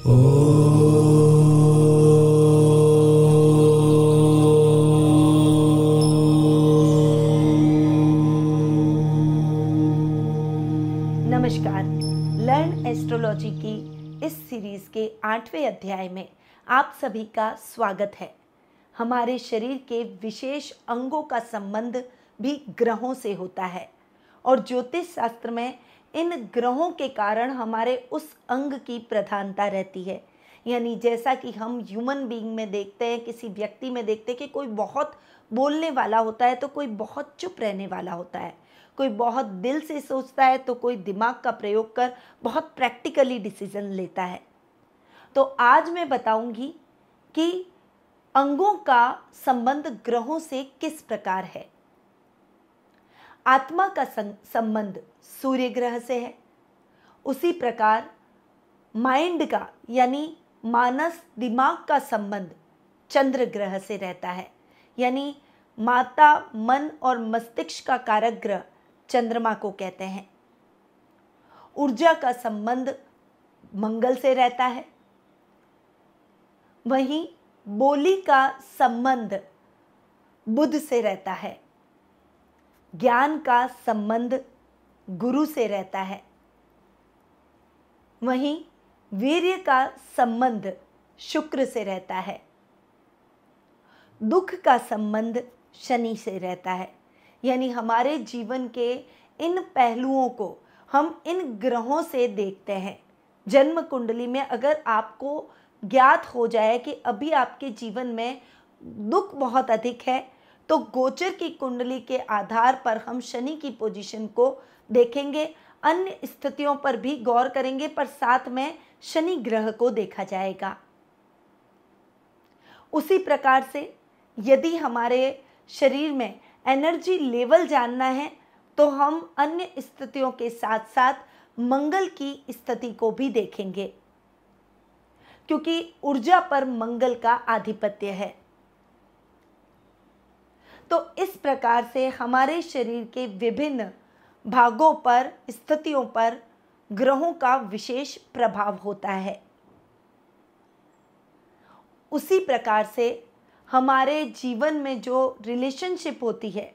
नमस्कार। Learn astrology की इस सीरीज के 8वें अध्याय में आप सभी का स्वागत है। हमारे शरीर के विशेष अंगों का संबंध भी ग्रहों से होता है और ज्योतिष शास्त्र में इन ग्रहों के कारण हमारे उस अंग की प्रधानता रहती है। यानी जैसा कि हम ह्यूमन बीइंग में देखते हैं, किसी व्यक्ति में देखते हैं कि कोई बहुत बोलने वाला होता है तो कोई बहुत चुप रहने वाला होता है, कोई बहुत दिल से सोचता है तो कोई दिमाग का प्रयोग कर बहुत प्रैक्टिकली डिसीजन लेता है। तो आज मैं बताऊंगी कि अंगों का संबंध ग्रहों से किस प्रकार है। आत्मा का संबंध सूर्य ग्रह से है, उसी प्रकार माइंड का यानी मानस दिमाग का संबंध चंद्र ग्रह से रहता है। यानी माता मन और मस्तिष्क का कारक ग्रह चंद्रमा को कहते हैं। ऊर्जा का संबंध मंगल से रहता है। वहीं बोली का संबंध बुध से रहता है। ज्ञान का संबंध गुरु से रहता है। वहीं वीर्य का संबंध शुक्र से रहता है। दुख का संबंध शनि से रहता है। यानी हमारे जीवन के इन पहलुओं को हम इन ग्रहों से देखते हैं। जन्म कुंडली में अगर आपको ज्ञात हो जाए कि अभी आपके जीवन में दुख बहुत अधिक है, तो गोचर की कुंडली के आधार पर हम शनि की पोजीशन को देखेंगे। अन्य स्थितियों पर भी गौर करेंगे, पर साथ में शनि ग्रह को देखा जाएगा। उसी प्रकार से यदि हमारे शरीर में एनर्जी लेवल जानना है तो हम अन्य स्थितियों के साथ साथ मंगल की स्थिति को भी देखेंगे, क्योंकि ऊर्जा पर मंगल का आधिपत्य है। तो इस प्रकार से हमारे शरीर के विभिन्न भागों पर, स्थितियों पर ग्रहों का विशेष प्रभाव होता है। उसी प्रकार से हमारे जीवन में जो रिलेशनशिप होती है,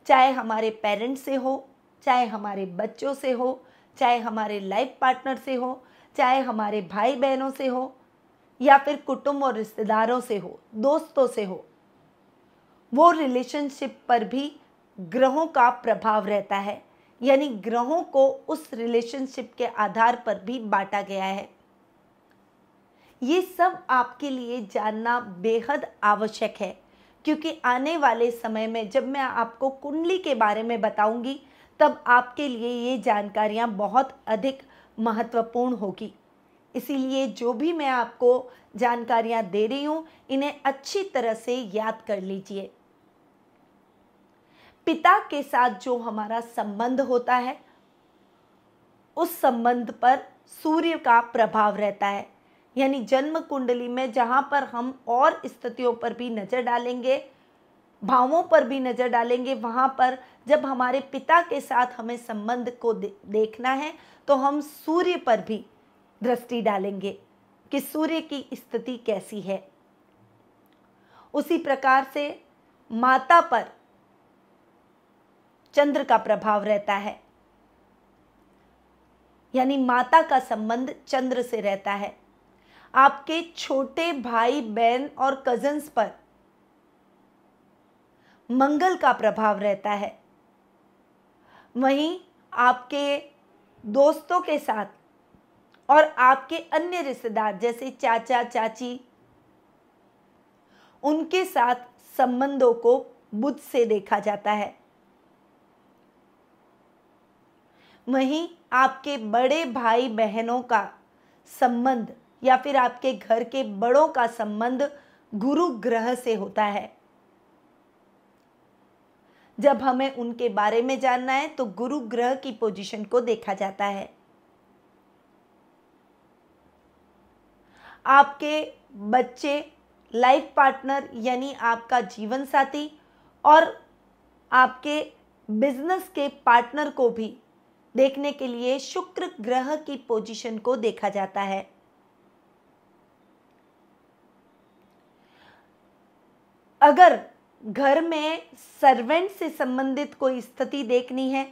चाहे हमारे पेरेंट्स से हो, चाहे हमारे बच्चों से हो, चाहे हमारे लाइफ पार्टनर से हो, चाहे हमारे भाई बहनों से हो, या फिर कुटुंब और रिश्तेदारों से हो, दोस्तों से हो, वो रिलेशनशिप पर भी ग्रहों का प्रभाव रहता है। यानी ग्रहों को उस रिलेशनशिप के आधार पर भी बांटा गया है। ये सब आपके लिए जानना बेहद आवश्यक है, क्योंकि आने वाले समय में जब मैं आपको कुंडली के बारे में बताऊंगी, तब आपके लिए ये जानकारियां बहुत अधिक महत्वपूर्ण होगी। इसीलिए जो भी मैं आपको जानकारियां दे रही हूं, इन्हें अच्छी तरह से याद कर लीजिए। पिता के साथ जो हमारा संबंध होता है, उस संबंध पर सूर्य का प्रभाव रहता है। यानी जन्म कुंडली में जहां पर हम और स्थितियों पर भी नजर डालेंगे, भावों पर भी नजर डालेंगे, वहां पर जब हमारे पिता के साथ हमें संबंध को देखना है तो हम सूर्य पर भी दृष्टि डालेंगे कि सूर्य की स्थिति कैसी है। उसी प्रकार से माता पर चंद्र का प्रभाव रहता है। यानी माता का संबंध चंद्र से रहता है। आपके छोटे भाई बहन और कजिन्स पर मंगल का प्रभाव रहता है। वहीं आपके दोस्तों के साथ और आपके अन्य रिश्तेदार जैसे चाचा चाची, उनके साथ संबंधों को बुध से देखा जाता है। वहीं आपके बड़े भाई बहनों का संबंध या फिर आपके घर के बड़ों का संबंध गुरु ग्रह से होता है। जब हमें उनके बारे में जानना है तो गुरु ग्रह की पोजीशन को देखा जाता है। आपके बच्चे, लाइफ पार्टनर यानी आपका जीवन साथी और आपके बिजनेस के पार्टनर को भी देखने के लिए शुक्र ग्रह की पोजीशन को देखा जाता है। अगर घर में सर्वेंट से संबंधित कोई स्थिति देखनी है,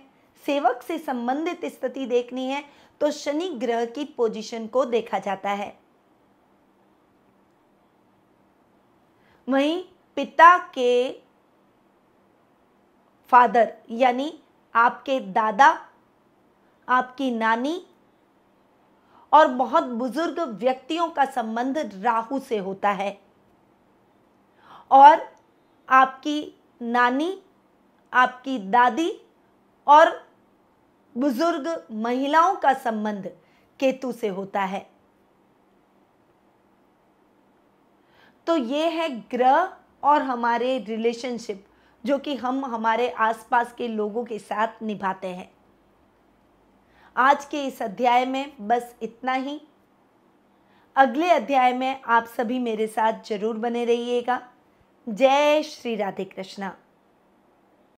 सेवक से संबंधित स्थिति देखनी है, तो शनि ग्रह की पोजीशन को देखा जाता है। वहीं पिता के फादर यानी आपके दादा, आपकी नानी और बहुत बुजुर्ग व्यक्तियों का संबंध राहु से होता है, और आपकी नानी, आपकी दादी और बुजुर्ग महिलाओं का संबंध केतु से होता है। तो ये है ग्रह और हमारे रिलेशनशिप जो कि हम हमारे आसपास के लोगों के साथ निभाते हैं। आज के इस अध्याय में बस इतना ही। अगले अध्याय में आप सभी मेरे साथ जरूर बने रहिएगा। जय श्री राधे कृष्णा।